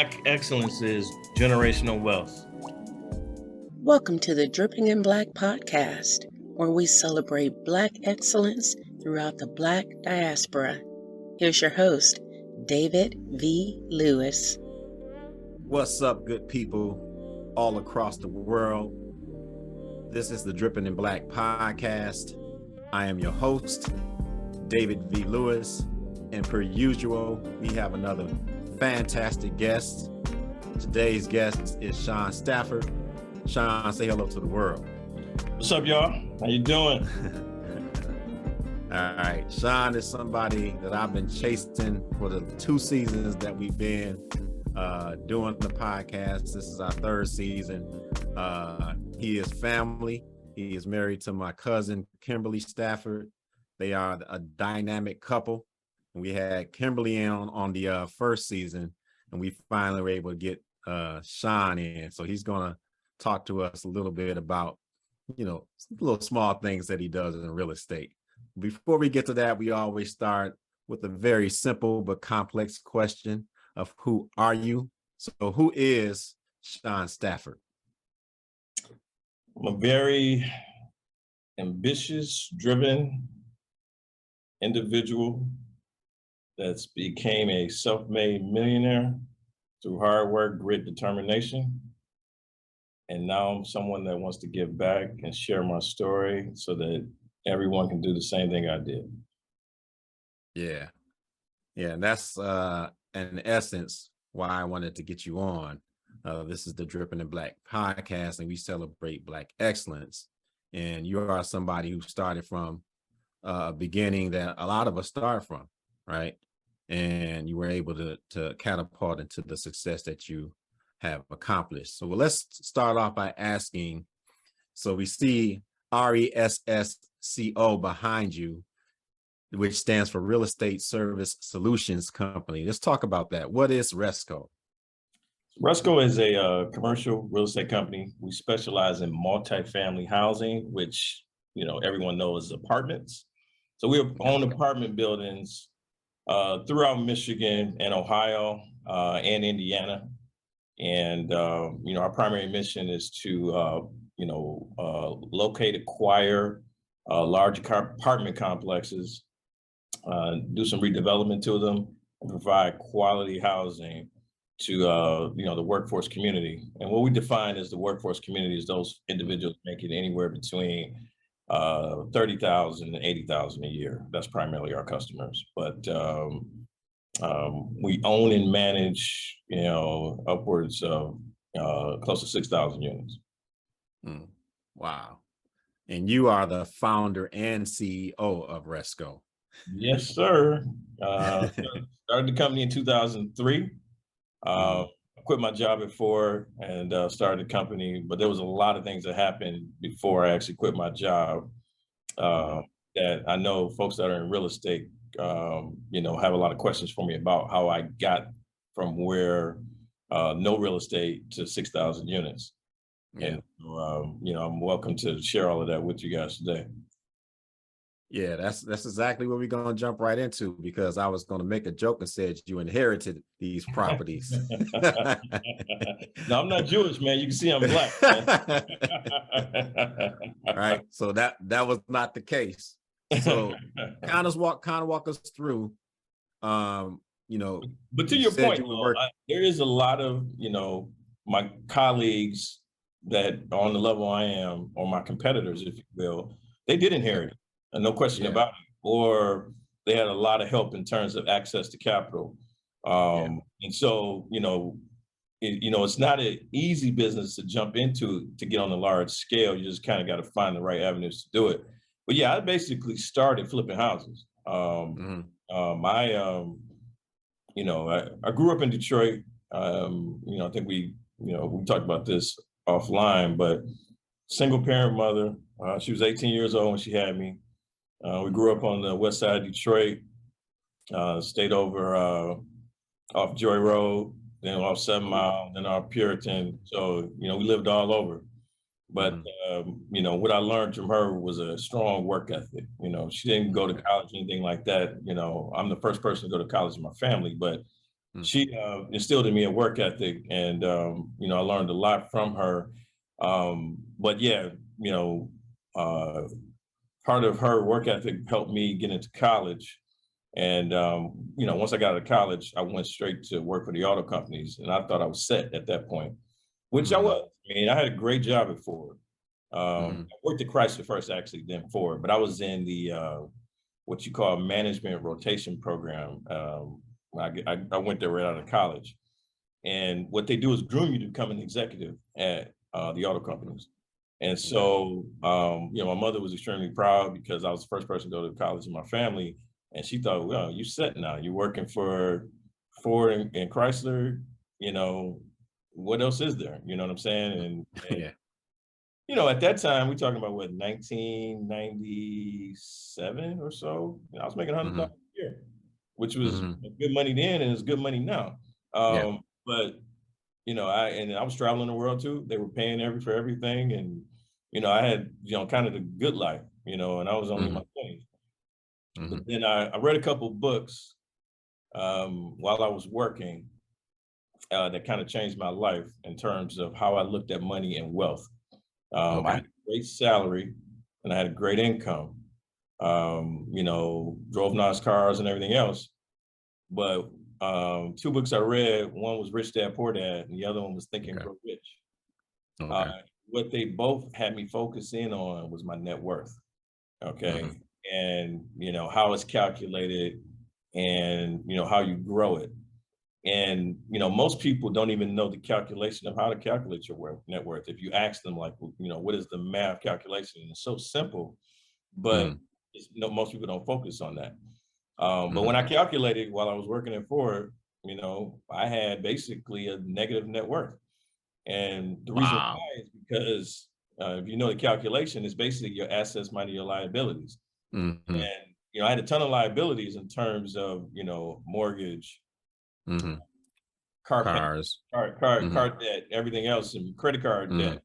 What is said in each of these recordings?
Black excellence is generational wealth. Welcome to the Dripping in Black podcast, where we celebrate Black excellence throughout the Black diaspora. Here's your host, David V. Lewis. What's up, good people all across the world? This is the Dripping in Black podcast. I am your host, David V. Lewis, and per usual, we have another fantastic guest. Today's guest is Shawn Stafford. Shawn, say hello to the world. What's up, y'all? How you doing? All right, Shawn is somebody that I've been chasing for the 2 seasons that we've been doing the podcast. This is our 3rd season. He is family. He is married to my cousin, Kimberly Stafford. They are a dynamic couple. And we had Kimberly on the 1st season, and we finally were able to get Shawn in. So he's going to talk to us a little bit about, little small things that he does in real estate. Before we get to that, we always start with a very simple but complex question of who are you? So who is Shawn Stafford? I'm a very ambitious, driven individual that's became a self-made millionaire through hard work, grit, determination. And now I'm someone that wants to give back and share my story so that everyone can do the same thing I did. Yeah. And that's in essence why I wanted to get you on. This is the Dripping in Black podcast, and we celebrate Black excellence. And you are somebody who started from a beginning that a lot of us start from, right? And you were able to catapult into the success that you have accomplished. So let's start off by asking, so we see RESSCO behind you, which stands for Real Estate Service Solutions Company. Let's talk about that. What is RESCO? RESCO is a commercial real estate company. We specialize in multi-family housing, which everyone knows is apartments. So we own apartment buildings throughout Michigan and Ohio and Indiana. And, our primary mission is to, locate, acquire large apartment complexes, do some redevelopment to them, and provide quality housing to, the workforce community. And what we define as the workforce community is those individuals making anywhere between $30,000 and $80,000 a year. That's primarily our customers. But we own and manage, upwards of close to 6,000 units. Wow. And you are the founder and CEO of RESCO. Yes, sir. Started the company in 2003. I quit my job at Ford and started the company, but there was a lot of things that happened before I actually quit my job that I know folks that are in real estate have a lot of questions for me about how I got from where no real estate to 6,000 units. Yeah. And, I'm welcome to share all of that with you guys today. Yeah, that's exactly what we're going to jump right into, because I was going to make a joke and said you inherited these properties. No, I'm not Jewish, man. You can see I'm Black. Right. So that was not the case. So kind of walk us through, But to your point, there is a lot of, my colleagues that are on the level I am, or my competitors, if you will, they did inherit it, and no question about it. Or they had a lot of help in terms of access to capital. And so, it's not an easy business to jump into to get on a large scale. You just kind of got to find the right avenues to do it. But yeah, I basically started flipping houses. I grew up in Detroit. I think we talked about this offline, but single parent mother. She was 18 years old when she had me. We grew up on the west side of Detroit, stayed over off Joy Road, then off 7 Mile, then off Puritan. So, we lived all over. But, what I learned from her was a strong work ethic. She didn't go to college or anything like that. I'm the first person to go to college in my family, but she instilled in me a work ethic, and you know, I learned a lot from her. But yeah, you know, part of her work ethic helped me get into college. And you know, once I got out of college, I went straight to work for the auto companies, and I thought I was set at that point, which I was. I mean, I had a great job at Ford. I worked at Chrysler first, actually, then Ford, but I was in the what you call management rotation program. I went there right out of college, and what they do is groom you to become an executive at the auto companies. And so, you know, my mother was extremely proud because I was the first person to go to college in my family. And she thought, well, you're set now. You're working for Ford and Chrysler. You know, what else is there? You know what I'm saying? And you know, at that time, we're talking about what, 1997 or so. You know, I was making $100,000 a year, which was good money then, and it's good money now. But you know, I was traveling the world too. They were paying for everything, and you know, I had, you know, kind of the good life, you know, and I was only in my 20s. But then I read a couple of books while I was working that kind of changed my life in terms of how I looked at money and wealth. I had a great salary and I had a great income. You know, drove nice cars and everything else. But two books I read, one was Rich Dad Poor Dad, and the other one was Think and Grow Rich. What they both had me focus in on was my net worth. And you know, how it's calculated, and you know, how you grow it. And you know, most people don't even know the calculation of how to calculate your net worth. If you ask them, like, you know, what is the math calculation? It's so simple, but you know, most people don't focus on that. But when I calculated while I was working at Ford, you know, I had basically a negative net worth. And the reason why is because if you know the calculation, is basically your assets minus your liabilities. And you know, I had a ton of liabilities in terms of, you know, mortgage, car debt, everything else, and credit card debt.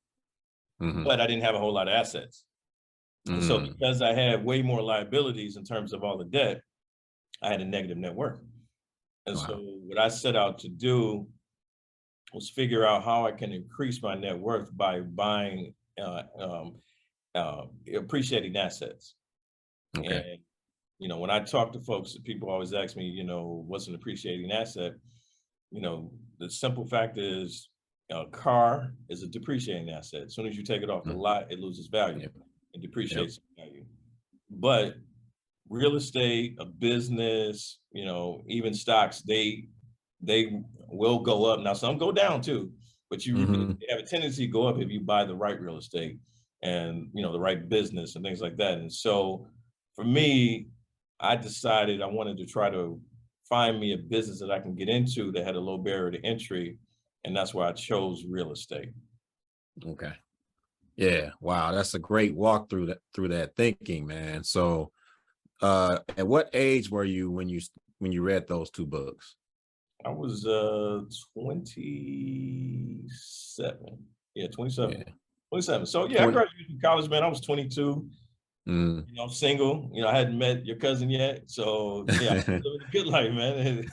But I didn't have a whole lot of assets. And so because I had way more liabilities in terms of all the debt, I had a negative net worth. And so what I set out to do was figure out how I can increase my net worth by buying appreciating assets. And, you know, when I talk to folks, people always ask me, you know, what's an appreciating asset? You know, the simple fact is a car is a depreciating asset. As soon as you take it off the lot, it loses value and depreciates value. But real estate, a business, you know, even stocks, they will go up. Now, some go down too, but they have a tendency to go up if you buy the right real estate and, you know, the right business and things like that. And so for me, I decided I wanted to try to find me a business that I can get into that had a low barrier to entry. And that's why I chose real estate. Yeah. Wow. That's a great walk through that thinking, man. So at what age were you when you read those two books? I was 27. Yeah, 27. 27. So yeah, I graduated from college, man. I was 22. You know, single. You know, I hadn't met your cousin yet. So yeah, I was living a good life, man.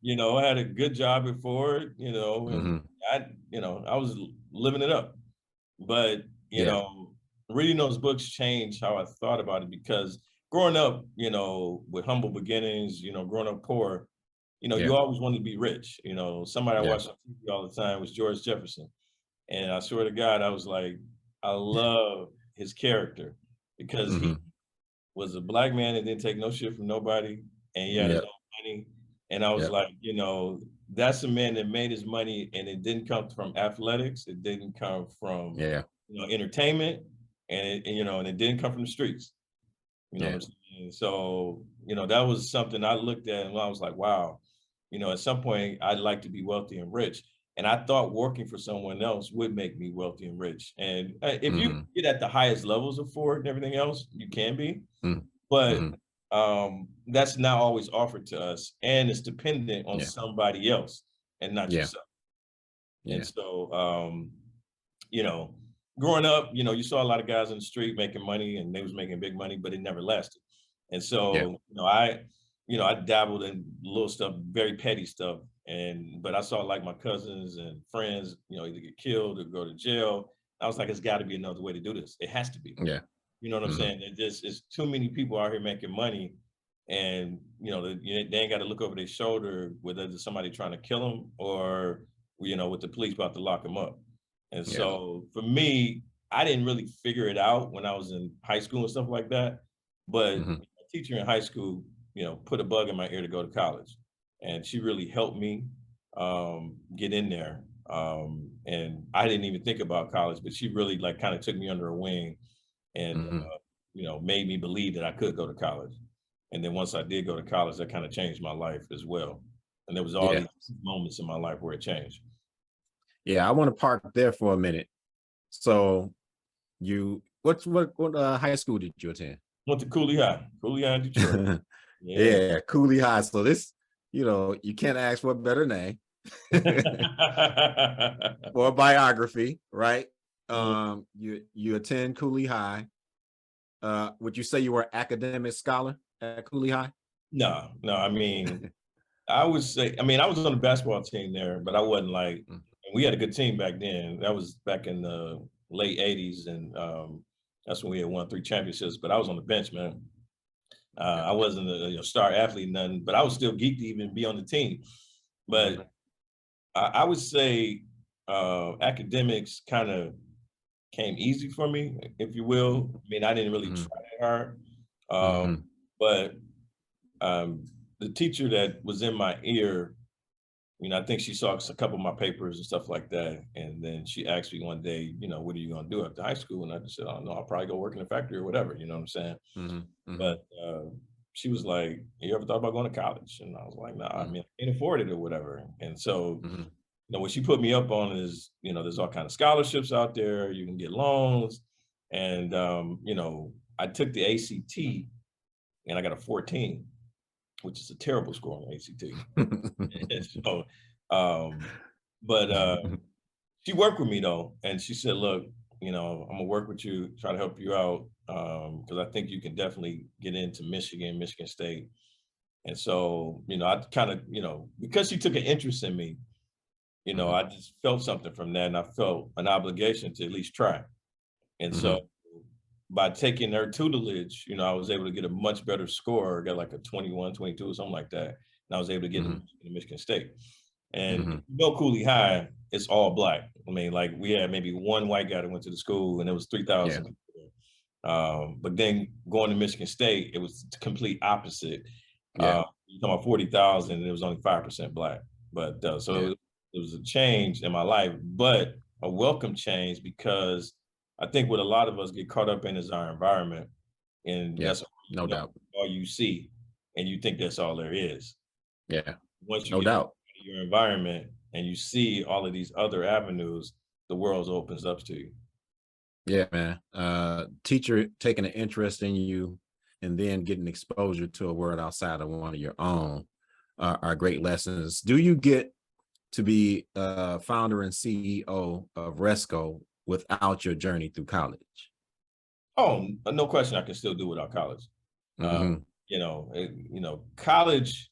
You know, I had a good job before, you know, and I was living it up. But, you know, reading those books changed how I thought about it, because growing up, you know, with humble beginnings, you know, growing up poor, you know, you always wanted to be rich. You know, somebody I watched on TV all the time was George Jefferson. And I swear to God, I was like, I love his character, because he was a black man that didn't take no shit from nobody, and he had his own money. And I was like, you know, that's a man that made his money, and it didn't come from athletics. It didn't come from, you know, entertainment, and it didn't come from the streets. You know what I'm saying? So, you know, that was something I looked at, and I was like, wow, you know, at some point I'd like to be wealthy and rich. And I thought working for someone else would make me wealthy and rich. And if you get at the highest levels of Ford and everything else, you can be. But that's not always offered to us. And it's dependent on somebody else and not yourself. And so, you know, growing up, you know, you saw a lot of guys in the street making money, and they was making big money, but it never lasted. And so, you know, I dabbled in little stuff, very petty stuff. But I saw like my cousins and friends, either get killed or go to jail. I was like, it's got to be another way to do this. It has to be. Yeah. You know what I'm saying? It's too many people out here making money, and they ain't got to look over their shoulder whether there's somebody trying to kill them or with the police about to lock them up. And so for me, I didn't really figure it out when I was in high school and stuff like that. But a teacher in high school, put a bug in my ear to go to college, and she really helped me get in there. And I didn't even think about college, but she really like kind of took me under her wing and made me believe that I could go to college. And then once I did go to college, that kind of changed my life as well. And there was all these moments in my life where it changed. Yeah, I want to park there for a minute. So what high school did you attend? Went to Cooley High in Detroit. Yeah, Cooley High. So this, you can't ask for a better name or a biography, right? You attend Cooley High. Would you say you were an academic scholar at Cooley High? No. I mean, I would say, I was on the basketball team there, but I wasn't like, we had a good team back then. That was back in the late 80s. And that's when we had won 3 championships, but I was on the bench, man. I wasn't a star athlete, nothing, but I was still geeked to even be on the team. But I would say academics kind of came easy for me, if you will. I mean, I didn't really try that hard. But the teacher that was in my ear, I think she saw a couple of my papers and stuff like that. And then she asked me one day, what are you going to do after high school? And I just said, I don't know, I'll probably go work in a factory or whatever, you know what I'm saying? But she was like, you ever thought about going to college? And I was like, nah, I mean, I can't afford it or whatever. And so, what she put me up on is, there's all kinds of scholarships out there. You can get loans. And, I took the ACT and I got a 14, which is a terrible score on the ACT. So, but she worked with me though. And she said, look, I'm gonna work with you, try to help you out. Because I think you can definitely get into Michigan State. And so, I kind of, because she took an interest in me, I just felt something from that, and I felt an obligation to at least try. And so by taking her tutelage, I was able to get a much better score, got like a 21, 22 or something like that. And I was able to get into Michigan State. And Cooley High, it's all Black. I mean, like we had maybe one white guy that went to the school and it was 3,000 people. But then going to Michigan State, it was the complete opposite. You're talking about 40,000 and it was only 5% Black. But it was a change in my life, but a welcome change, because I think what a lot of us get caught up in is our environment. And that's no doubt all you see, and you think that's all there is. Yeah. Once you get out of your environment and you see all of these other avenues, the world opens up to you. Yeah, man. Teacher taking an interest in you and then getting exposure to a world outside of one of your own are great lessons. Do you get to be founder and CEO of RESSCO without your journey through college? Oh, no question. I can still do without college. College,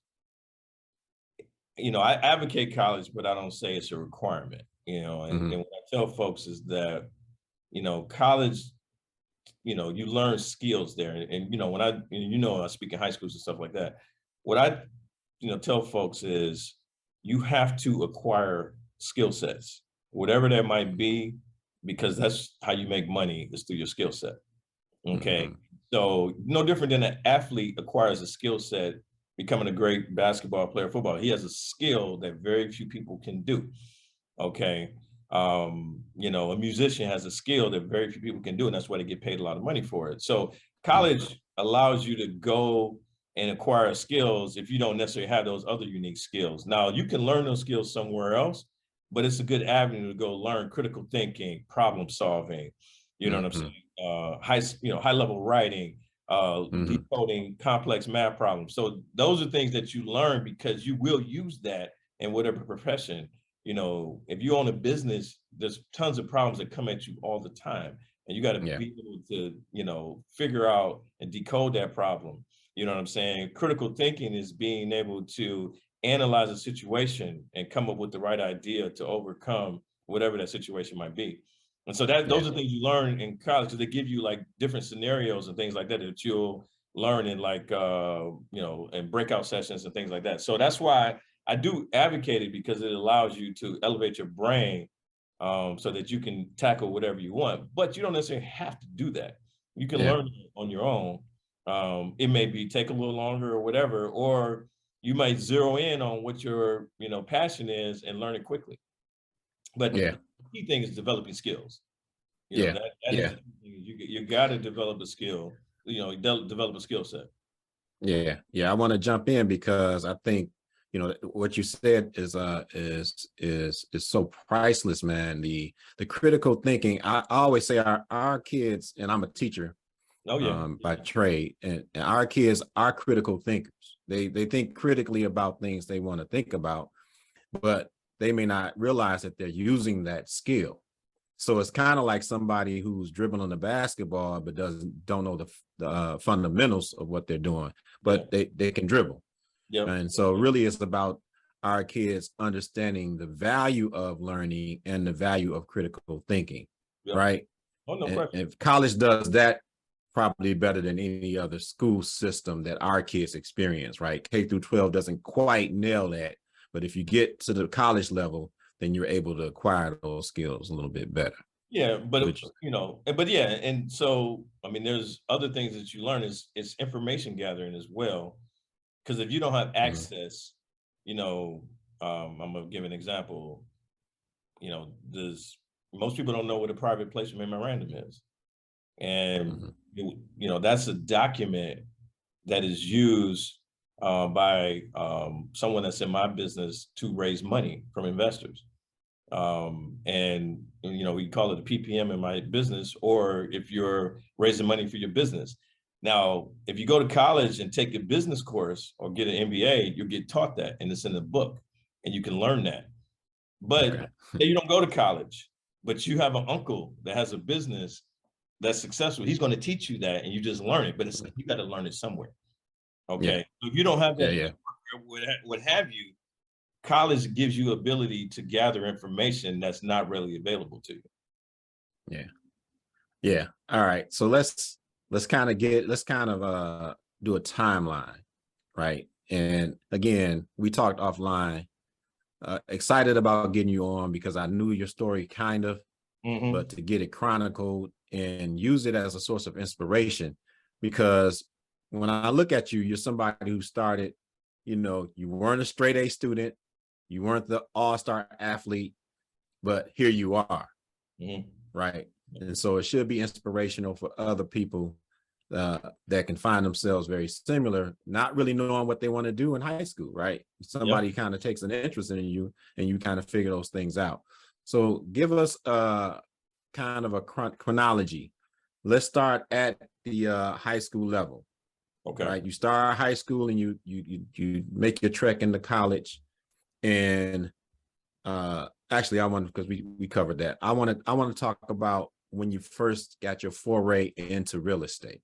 I advocate college, but I don't say it's a requirement, and what I tell folks is that, college, you learn skills there. And when I speak in high schools and stuff like that, what I, tell folks is, you have to acquire skill sets, whatever that might be, because that's how you make money, is through your skill set. Okay. So no different than an athlete acquires a skill set, becoming a great basketball player, football. He has a skill that very few people can do. Okay. A musician has a skill that very few people can do, and that's why they get paid a lot of money for it. So college allows you to go and acquire skills if you don't necessarily have those other unique skills. Now, you can learn those skills somewhere else, but it's a good avenue to go learn critical thinking, problem solving, you know what I'm saying? High level writing, decoding complex math problems. So those are things that you learn because you will use that in whatever profession. If you own a business, there's tons of problems that come at you all the time. And you got to be able to, figure out and decode that problem. You know what I'm saying? Critical thinking is being able to analyze a situation and come up with the right idea to overcome whatever that situation might be. And so that those are things you learn in college, because they give you like different scenarios and things like that that you'll learn in like in breakout sessions and things like that. So that's why I do advocate it, because it allows you to elevate your brain, so that you can tackle whatever you want. But you don't necessarily have to do that. You can learn on your own. It may be take a little longer or whatever, or you might zero in on what your passion is and learn it quickly. But the key thing is developing skills. That is the key thing. You got to develop a skill. Develop a skill set. I want to jump in because I think what you said is so priceless, man. The critical thinking. I always say our kids, and I'm a teacher by trade, and our kids are critical thinkers. They think critically about things they want to think about, but they may not realize that they're using that skill. So it's kind of like somebody who's dribbling the basketball but don't know the fundamentals of what they're doing, but they can dribble. And so really it's about our kids understanding the value of learning and the value of critical thinking, right? Oh, no question. If college does that probably better than any other school system that our kids experience, right? K through 12 doesn't quite nail that, but if you get to the college level, then you're able to acquire those skills a little bit better. And so, I mean, there's other things that you learn it's information gathering as well. Because if you don't have access, I'm gonna give an example. Most people don't know what a private placement memorandum is. And, that's a document that is used by someone that's in my business to raise money from investors. We call it a PPM in my business, or if you're raising money for your business. Now, if you go to college and take a business course or get an MBA, you'll get taught that, and it's in the book, and you can learn that. But you don't go to college, but you have an uncle that has a business that's successful. He's going to teach you that, and you just learn it. But you got to learn it somewhere. Okay, so if you don't have that, what have you? College gives you ability to gather information that's not really available to you. All right, so let's kind of do a timeline, right? And again, we talked offline. Excited about getting you on because I knew your story kind of, but to get it chronicled and use it as a source of inspiration, because when I look at you, you're somebody who started, you weren't a straight A student, you weren't the all-star athlete, but here you are, right? And so it should be inspirational for other people that can find themselves very similar, not really knowing what they want to do in high school, right? Somebody kind of takes an interest in you and you kind of figure those things out. So give us kind of a chronology. Let's start at the high school level. Okay. Right. You start high school and you make your trek into college. And actually, because we covered that. I want to talk about when you first got your foray into real estate.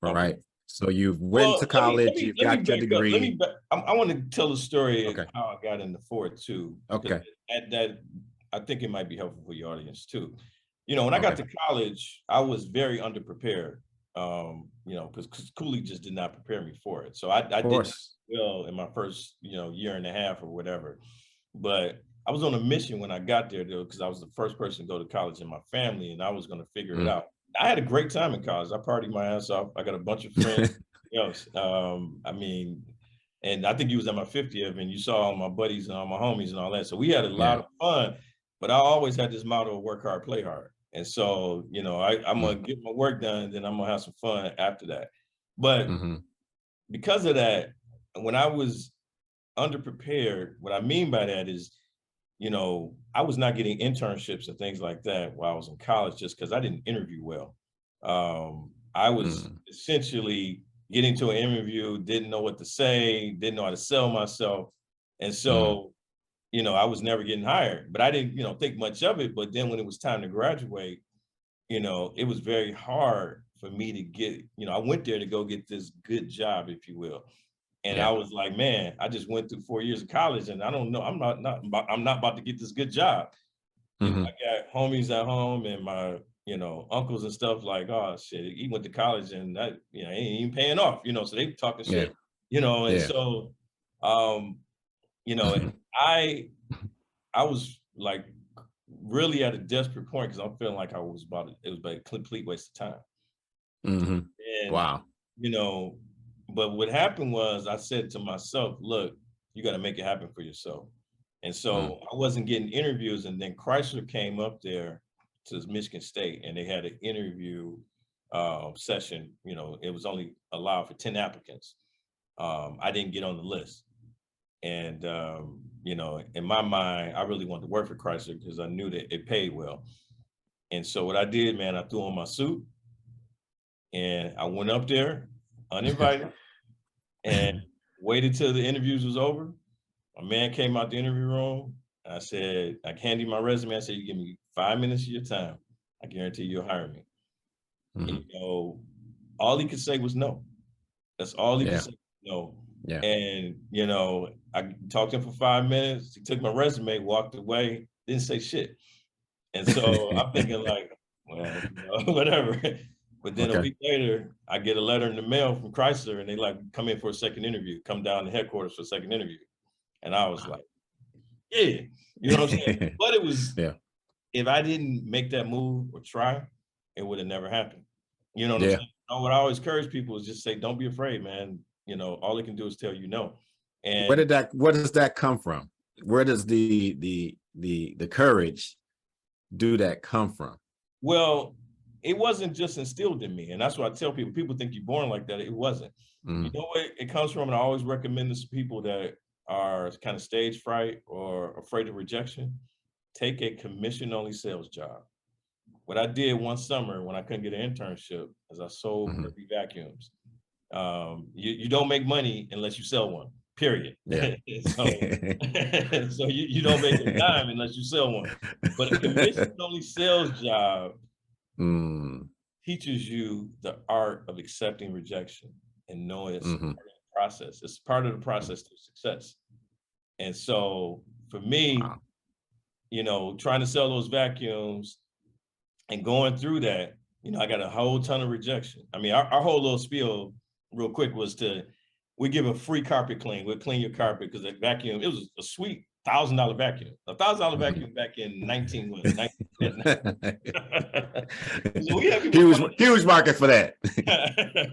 All right. So you went to college, you got your degree. I want to tell the story of how I got into Ford too. Okay. That I think it might be helpful for your audience too. When I got to college, I was very underprepared. Because Cooley just did not prepare me for it. So I did well in my first, year and a half or whatever. But I was on a mission when I got there, though, because I was the first person to go to college in my family, and I was going to figure it out. I had a great time in college. I partied my ass off. I got a bunch of friends. And I think you was at my 50th, and you saw all my buddies and all my homies and all that. So we had a lot of fun. But I always had this motto of work hard, play hard. And so, I'm going to get my work done, then I'm going to have some fun after that. But because of that, when I was underprepared, what I mean by that is, I was not getting internships and things like that while I was in college just because I didn't interview well. I was essentially getting to an interview, didn't know what to say, didn't know how to sell myself. And so, I was never getting hired, but I didn't, think much of it. But then when it was time to graduate, it was very hard for me to get, I went there to go get this good job, if you will. And Yeah. I was like, man, I just went through 4 years of college and I don't know, I'm not about to get this good job. I got homies at home and my, uncles and stuff like, oh shit, he went to college and that, ain't even paying off, so they talking shit, and so, I was like really at a desperate point because I'm feeling like it was about a complete waste of time. And, Wow. but what happened was I said to myself, look, you got to make it happen for yourself. And so I wasn't getting interviews. And then Chrysler came up there to Michigan State and they had an interview session. It was only allowed for 10 applicants. I didn't get on the list. And, in my mind, I really wanted to work for Chrysler because I knew that it paid well. And so what I did, man, I threw on my suit and I went up there uninvited and waited till the interviews was over. A man came out the interview room. I said, I handed him my resume. I said, you give me 5 minutes of your time. I guarantee you'll hire me. And, all he could say was no. That's all he could say, no. Yeah. And, I talked to him for 5 minutes. He took my resume, walked away, didn't say shit. And so I'm thinking like, well, whatever. But then a week later, I get a letter in the mail from Chrysler and they like, come in for a second interview, come down to headquarters for a second interview. And I was like, yeah, you know what I'm saying? But it was, if I didn't make that move or try, it would have never happened. You know what I'm saying? What I always encourage people is just say, don't be afraid, man. All they can do is tell you no. And where does that come from? Where does the courage do that come from? Well, it wasn't just instilled in me. And that's what I tell people. People think you're born like that. It wasn't. You know what it comes from? And I always recommend this to people that are kind of stage fright or afraid of rejection. Take a commission-only sales job. What I did one summer when I couldn't get an internship is I sold Kirby vacuums. You don't make money unless you sell one, period. Yeah. So you don't make a dime unless you sell one. But a commission-only sales job teaches you the art of accepting rejection and knowing it's part of the process. It's part of the process to success. And so for me, trying to sell those vacuums and going through that, I got a whole ton of rejection. I mean, our whole little spiel real quick was we give a free carpet clean. We'll clean your carpet because that vacuum, it was a sweet $1,000 vacuum. A $1,000 vacuum back in 1910. So we had huge market for that.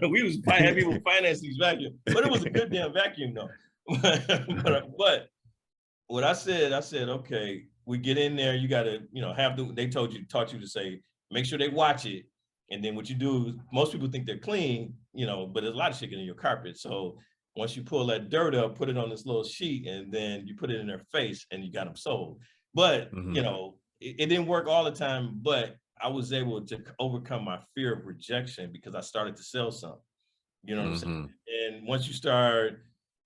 We was had people finance these vacuums, but it was a good damn vacuum though. but what I said, okay, we get in there, you gotta, they taught you to say, make sure they watch it. And then what you do, most people think they're clean, but there's a lot of shit in your carpet. So once you pull that dirt up, put it on this little sheet, and then you put it in their face and you got them sold. But, it didn't work all the time, but I was able to overcome my fear of rejection because I started to sell something. You know what I'm saying? And once you start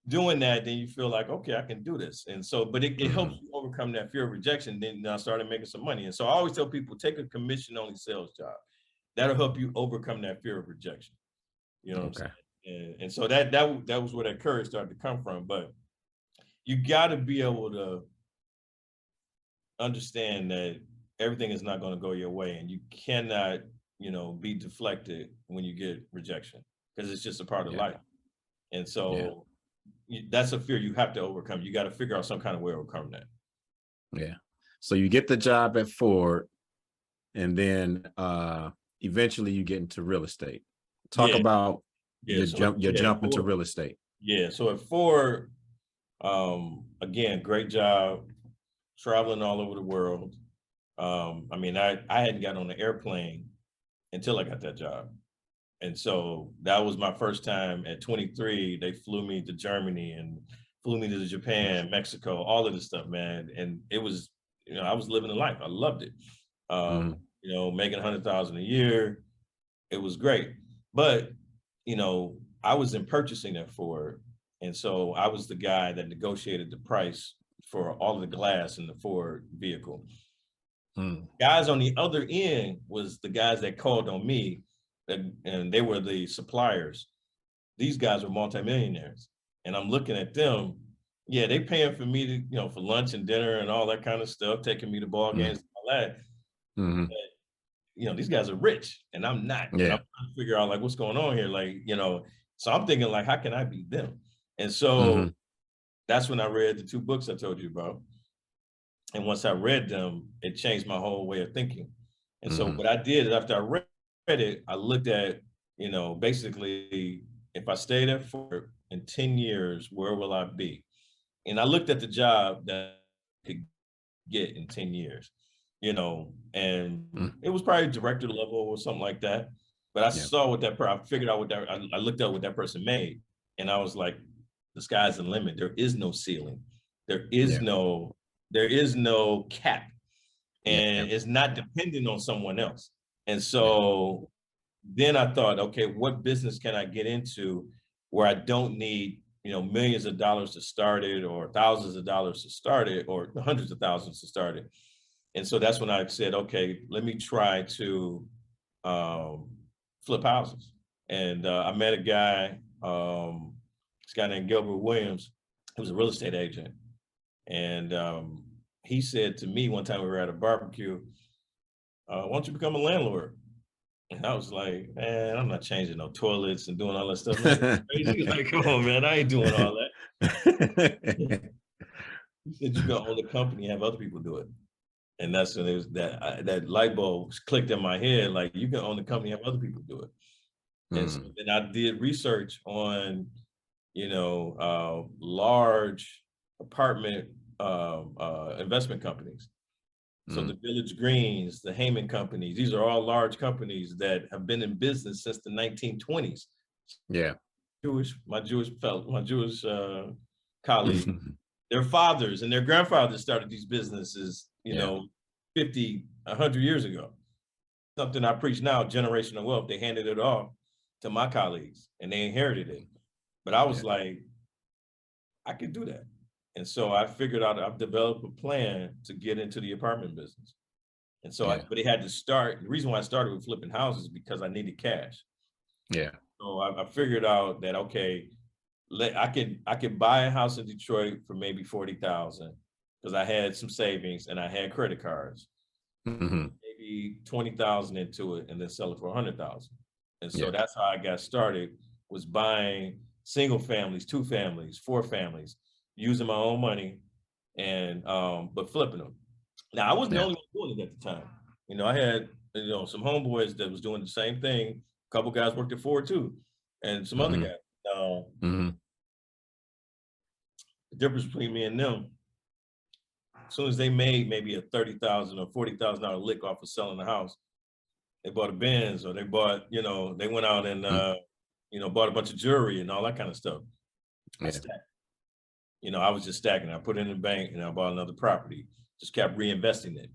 doing that, then you feel like, okay, I can do this. And so, but it helps you overcome that fear of rejection. Then I started making some money. And so I always tell people, take a commission-only sales job. That'll help you overcome that fear of rejection. You know what I'm saying? And so that was where that courage started to come from. But you got to be able to understand that everything is not going to go your way, and you cannot, be deflected when you get rejection because it's just a part of life. And so that's a fear you have to overcome. You got to figure out some kind of way to overcome that. Yeah. So you get the job at Ford, and then eventually you get into real estate. Talk about your jump into real estate. Yeah. So at Ford, again, great job, traveling all over the world. I mean, I hadn't gotten on the airplane until I got that job. And so that was my first time at 23. They flew me to Germany and flew me to Japan, Mexico, all of this stuff, man. And it was, I was living the life. I loved it. Making $100,000 a year. It was great. But, I was in purchasing at Ford. And so I was the guy that negotiated the price for all of the glass in the Ford vehicle. Guys on the other end was the guys that called on me and they were the suppliers. These guys were multimillionaires. And I'm looking at them. Yeah, they paying for me to, for lunch and dinner and all that kind of stuff, taking me to ball games and all that. Mm-hmm. But, these guys are rich and I'm not. And I'm trying to figure out like what's going on here. Like, so I'm thinking like, how can I be them? And so that's when I read the 2 books I told you about. And once I read them, it changed my whole way of thinking. And so what I did is after I read it, I looked at, basically, if I stay there for in 10 years, where will I be? And I looked at the job that I could get in 10 years, and it was probably director level or something like that. But I saw what I figured out I looked at what that person made. And I was like, the sky's the limit. There is no ceiling. There is no cap. And it's not dependent on someone else. And so then I thought, okay, what business can I get into where I don't need, millions of dollars to start it or thousands of dollars to start it or hundreds of thousands to start it. And so that's when I said, okay, let me try to flip houses. And I met a guy, this guy named Gilbert Williams, who was a real estate agent. And he said to me one time we were at a barbecue, why don't you become a landlord? And I was like, man, I'm not changing no toilets and doing all that stuff. He was like, come on, man, I ain't doing all that. He said, you can own the company and have other people do it. And that's when it was that light bulb clicked in my head, like you can own the company and have other people do it. And so then I did research on, large apartment investment companies. So the Village Greens, the Heyman companies, these are all large companies that have been in business since the 1920s. Yeah. My Jewish colleagues, their fathers and their grandfathers started these businesses, 50, 100 years ago. Something I preach now, generational wealth, they handed it off to my colleagues and they inherited it. But I was like, I could do that. And so I figured out, I've developed a plan to get into the apartment business. And so, but it had to start. The reason why I started with flipping houses because I needed cash. Yeah. So I figured out that, okay, I could buy a house in Detroit for maybe 40,000 because I had some savings and I had credit cards. Maybe 20,000 into it and then sell it for 100,000. And so that's how I got started, was buying single families, 2 families, 4 families, using my own money and but flipping them. Now I wasn't the only one doing it at the time. I had some homeboys that was doing the same thing. A couple guys worked at Ford too, and some other guys. The difference between me and them, as soon as they made maybe a $30,000 or $40,000 lick off of selling the house, they bought a Benz or they bought, they went out and bought a bunch of jewelry and all that kind of stuff. I was just stacking. I put it in the bank and I bought another property. Just kept reinvesting it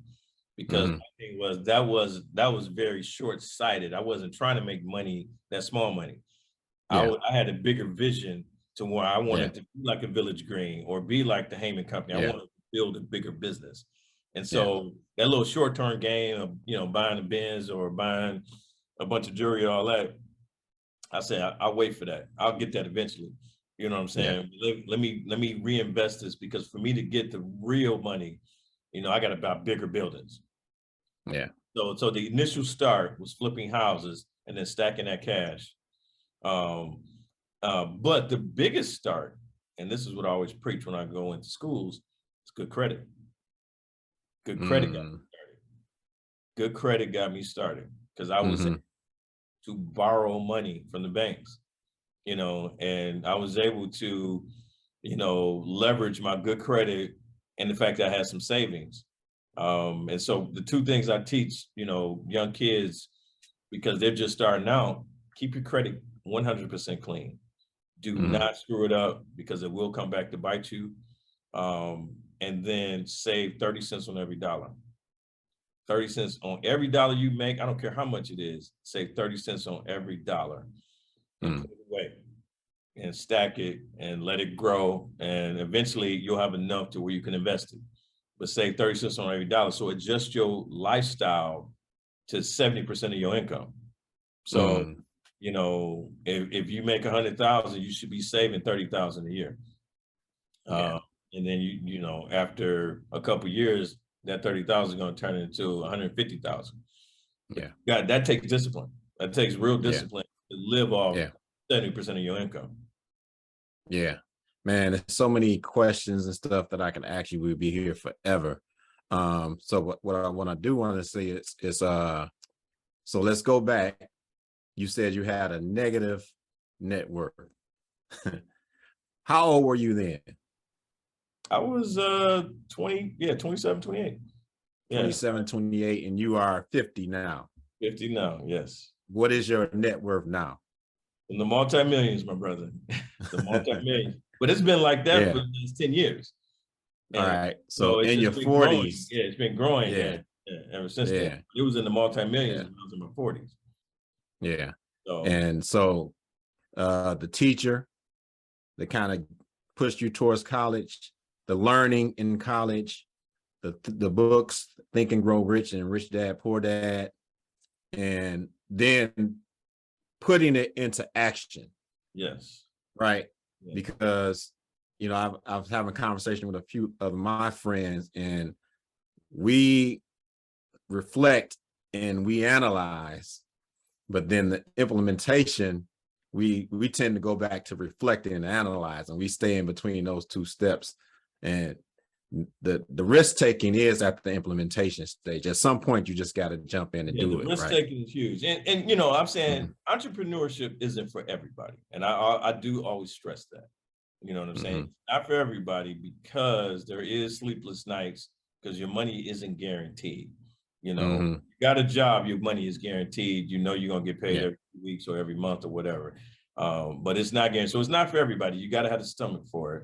because my thing was that was very short-sighted. I wasn't trying to make money, that small money. I had a bigger vision to where I wanted to be like a Village Green or be like the Heyman company. I wanted to build a bigger business. And so that little short-term gain of, buying a Benz or buying a bunch of jewelry, all that, I said, I'll wait for that. I'll get that eventually. You know what I'm saying? Let me reinvest this because for me to get the real money, I got to buy bigger buildings. Yeah. So the initial start was flipping houses and then stacking that cash. But the biggest start, and this is what I always preach when I go into schools, is good credit. Good credit got me started. Good credit got me started because I was able to borrow money from the banks. And I was able to, leverage my good credit and the fact that I had some savings. And so the 2 things I teach, young kids, because they're just starting out, keep your credit 100% clean. Do not screw it up because it will come back to bite you. And then save 30 cents on every dollar. 30 cents on every dollar you make. I don't care how much it is. Save 30 cents on every dollar. And put it away and stack it and let it grow. And eventually you'll have enough to where you can invest it. But save 30 cents on every dollar. So adjust your lifestyle to 70% of your income. So, you know, if you make 100,000, you should be saving 30,000 a year. And then you know, after a couple of years, that 30,000 is going to turn into 150,000. Yeah. God, that takes discipline. That takes real discipline to live off 70% of your income. Yeah, man, there's so many questions and stuff that I can ask you. We'll be here forever. So what I want to say is so let's go back. You said you had a negative net worth. How old were you then? I was 27, 28. Yeah. 27, 28, and you are 50 now. 50 now, yes. What is your net worth now? In the multi-millions, my brother. The multi-millions. But it's been like that for the last 10 years. And all right. So in your 40s. Growing. Yeah, it's been growing ever since then. It was in the multi-millions when I was in my 40s. Yeah. And so the teacher that kind of pushed you towards college, the learning in college, the books, Think and Grow Rich and Rich Dad, Poor Dad, and then putting it into action. Yes. Right. Yeah. Because, you know, I was having a conversation with a few of my friends, and we reflect and we analyze, but then the implementation, we tend to go back to reflecting and analyze, and we stay in between those two steps. And the risk taking is at the implementation stage. At some point, you just got to jump in and do it. Risk taking is huge, and you know, I'm saying entrepreneurship isn't for everybody, and I do always stress that. You know what I'm saying? Not for everybody, because there is sleepless nights, because your money isn't guaranteed. You know, you got a job, your money is guaranteed. You know, you're gonna get paid every 2 weeks or every month or whatever. But it's not guaranteed, so it's not for everybody. You got to have the stomach for it.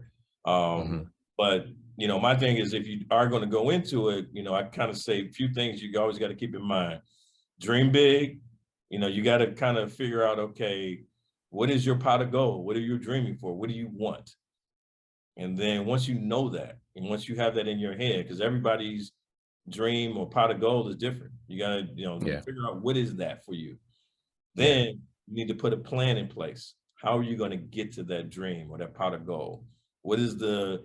But you know, my thing is, if you are going to go into it, you know, I kind of say a few things you always got to keep in mind. Dream big. You know, you got to kind of figure out, okay, what is your pot of gold? What are you dreaming for? What do you want? And then once you know that, and once you have that in your head, because everybody's dream or pot of gold is different. You got to, you know, figure out what is that for you. Then you need to put a plan in place. How are you going to get to that dream or that pot of gold? What is the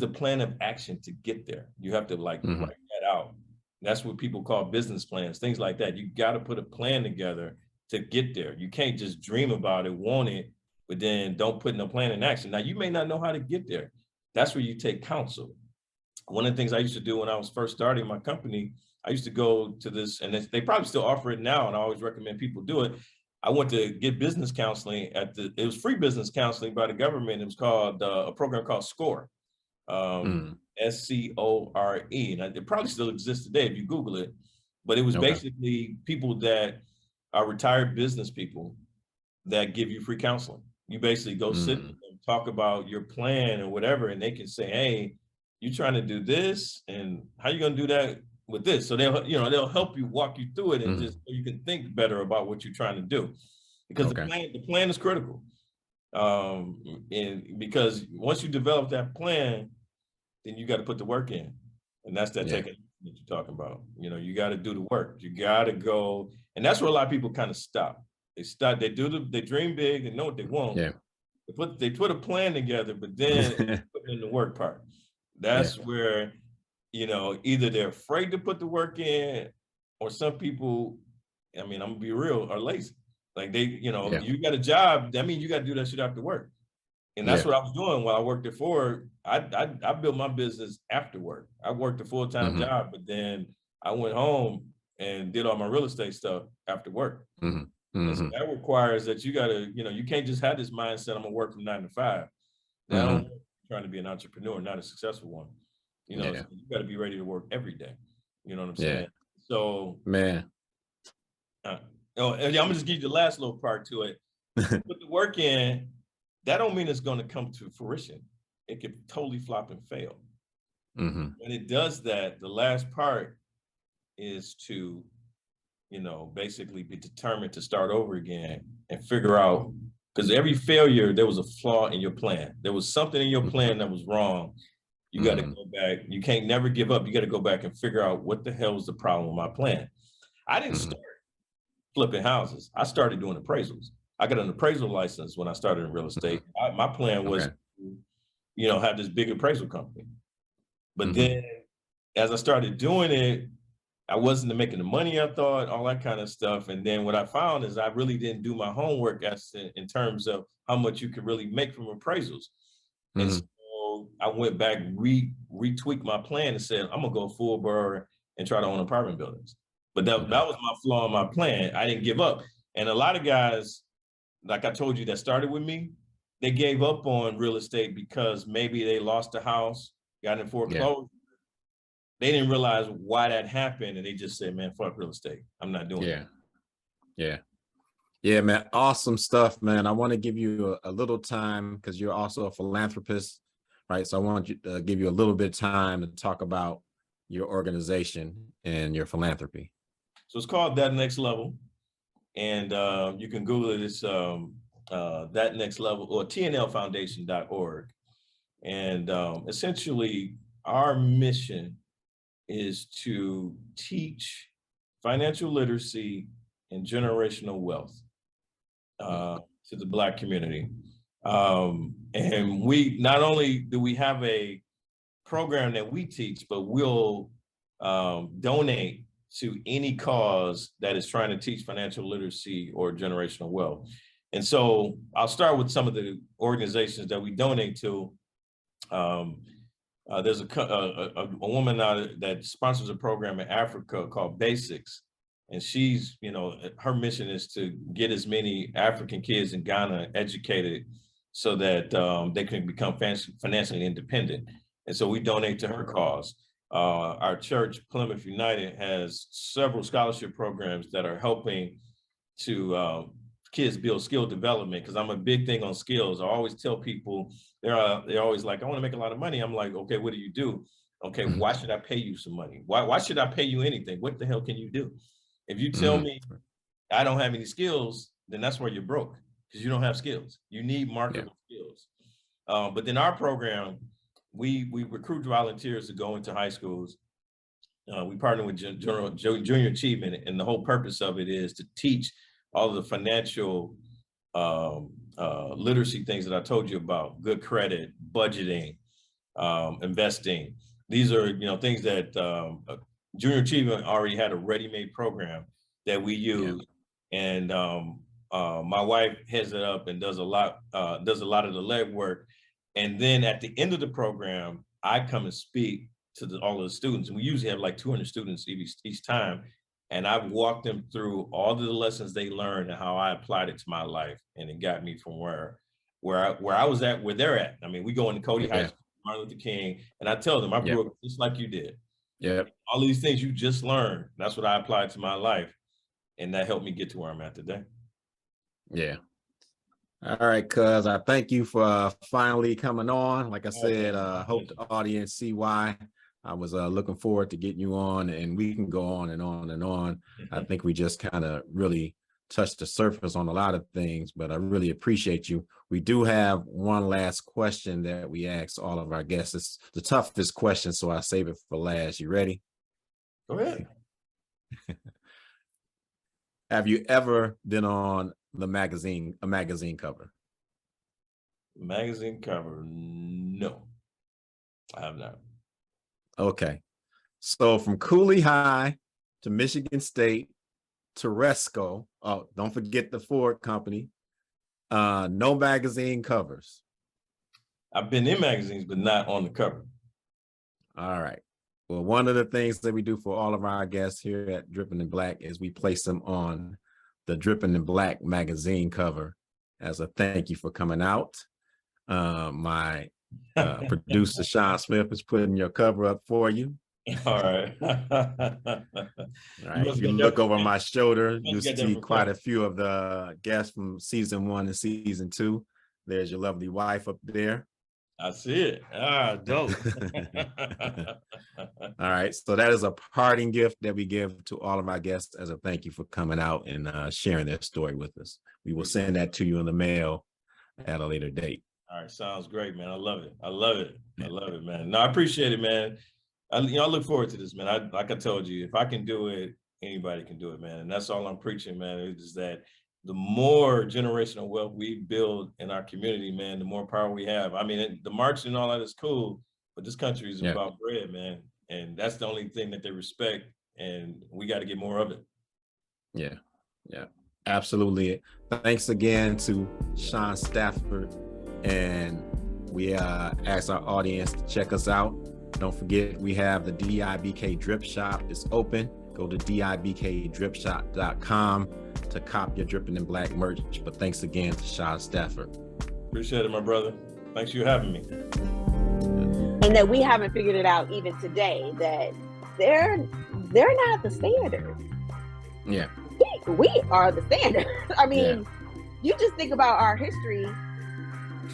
plan of action to get there? You have to write that out. That's what people call business plans, things like that. You got to put a plan together to get there. You can't just dream about it, want it, but then don't put no plan in action. Now, you may not know how to get there. That's where you take counsel. One of the things I used to do when I was first starting my company, I used to go to this, and they probably still offer it now, and I always recommend people do it. I went to get business counseling it was free business counseling by the government. It was called a program called SCORE. SCORE, and it probably still exists today if you Google it, but it was basically people that are retired business people that give you free counseling. You basically go sit and talk about your plan or whatever, and they can say, hey, you trying to do this, and how you going to do that with this? So they'll help you, walk you through it, and just so you can think better about what you're trying to do, because the plan is critical. And because once you develop that plan, then you got to put the work in, and that's that taking that you're talking about. You know, you got to do the work. You got to go, and that's where a lot of people kind of stop. They dream big, they know what they want. They put a plan together, but then put in the work part. That's where, you know, either they're afraid to put the work in, or some people, I mean, I'm gonna be real, are lazy. Like you got a job, that means you got to do that shit after work. And that's what I was doing while I worked at Ford. I built my business after work. I worked a full-time job, but then I went home and did all my real estate stuff after work. And so that requires that you got to, you know, you can't just have this mindset, I'm gonna work from 9 to 5. Now, trying to be an entrepreneur, not a successful one. You know, so you got to be ready to work every day. You know what I'm saying? So, man. I'm gonna just give you the last little part to it. Put the work in. That don't mean it's going to come to fruition. It could totally flop and fail. When it does that, the last part is to, you know, basically be determined to start over again and figure out, because every failure, there was a flaw in your plan. There was something in your plan that was wrong. You got to go back. You can't never give up. You got to go back and figure out what the hell was the problem with my plan. I didn't start flipping houses. I started doing appraisals. I got an appraisal license when I started in real estate. My plan was, to, have this big appraisal company. But then as I started doing it, I wasn't making the money I thought, all that kind of stuff. And then what I found is I really didn't do my homework in terms of how much you could really make from appraisals. And so I went back, retweaked my plan and said, I'm gonna go full bore and try to own apartment buildings. But that was my flaw in my plan. I didn't give up. And a lot of guys, like I told you, that started with me, they gave up on real estate because maybe they lost a house, got in foreclosure. They didn't realize why that happened, and they just said, man, fuck real estate. I'm not doing it. Yeah, man. Awesome stuff, man. I want to give you a little time because you're also a philanthropist, right? So I want you to give you a little bit of time to talk about your organization and your philanthropy. So it's called That Next Level. And you can Google it. It's That Next Level or tnlfoundation.org. And essentially, our mission is to teach financial literacy and generational wealth to the Black community. And we not only do we have a program that we teach, but we'll donate to any cause that is trying to teach financial literacy or generational wealth. And so I'll start with some of the organizations that we donate to. There's a woman now that sponsors a program in Africa called Basics. And she's, her mission is to get as many African kids in Ghana educated so that they can become financially independent. And so we donate to her cause. Our church, Plymouth United, has several scholarship programs that are helping to kids build skill development, because I'm a big thing on skills. I always tell people, they're always like, I want to make a lot of money. I'm like, okay, what do you do? Okay, why should I pay you some money? Why should I pay you anything? What the hell can you do? If you tell me I don't have any skills, then that's where you're broke, because you don't have skills. You need marketable skills. But then our program, we recruit volunteers to go into high schools. We partner with Junior Achievement, and the whole purpose of it is to teach all of the financial literacy things that I told you about: good credit, budgeting, investing. These are things that Junior Achievement already had a ready-made program that we use, and my wife heads it up and does a lot of the legwork. And then at the end of the program, I come and speak to all of the students. And we usually have like 200 students each time. And I've walked them through all of the lessons they learned and how I applied it to my life. And it got me from where I was at, where they're at. I mean, we go into Cody High School, Martin Luther King, and I tell them I grew up just like you did. All these things you just learned, that's what I applied to my life. And that helped me get to where I'm at today. All right, cuz I thank you for finally coming on. Like I said, hope the audience see why I was looking forward to getting you on, and we can go on and on and on. I think we just kind of really touched the surface on a lot of things, but I really appreciate you. We do have one last question that we ask all of our guests. It's the toughest question, so I save it for last. You ready? Go ahead. Have you ever been on a magazine cover? Magazine cover? No, I have not. Okay. So from Cooley High to Michigan State to Resco, oh, don't forget the Ford company, no magazine covers. I've been in magazines, but not on the cover. All right. Well, one of the things that we do for all of our guests here at Dripping in Black is we place them on the Dripping in Black magazine cover as a thank you for coming out. My producer, Shawn Smith, is putting your cover up for you. All right. All right. If you look over my shoulder, you'll see quite a few of the guests from season 1 and season 2. There's your lovely wife up there. I see it. Dope. All right. So that is a parting gift that we give to all of our guests as a thank you for coming out and sharing their story with us. We will send that to you in the mail at a later date. All right. Sounds great, man. I love it. I love it. I love it, man. No, I appreciate it, man. I look forward to this, man. Like I told you, if I can do it anybody can do it, man. And that's all I'm preaching, man, is that the more generational wealth we build in our community, man, the more power we have. I mean, the marching and all that is cool, but this country is about bread, man. And that's the only thing that they respect. And we got to get more of it. Yeah, absolutely. Thanks again to Shawn Stafford. And we ask our audience to check us out. Don't forget, we have the DIBK Drip Shop. It's open. Go to dibkdripshop.com to cop your Dripping in Black merch. But thanks again to Shawn Stafford. Appreciate it, my brother. Thanks for having me. And that we haven't figured it out even today, that they're not the standard. Yeah. We are the standard. I mean, you just think about our history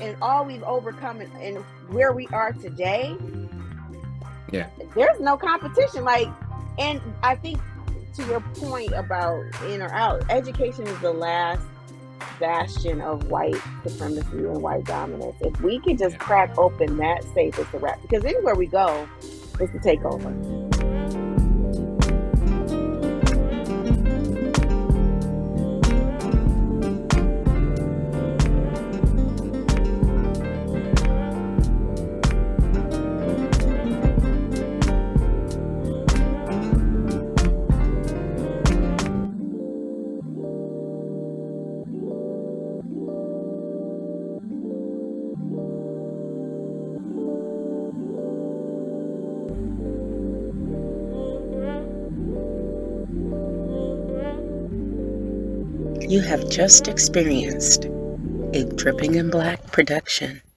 and all we've overcome and where we are today. Yeah. There's no competition. And I think to your point about in or out, education is the last bastion of white supremacy and white dominance. If we could just crack open that safe, it's a wrap. Because anywhere we go, it's the takeover. You have just experienced a Dripping in Black production.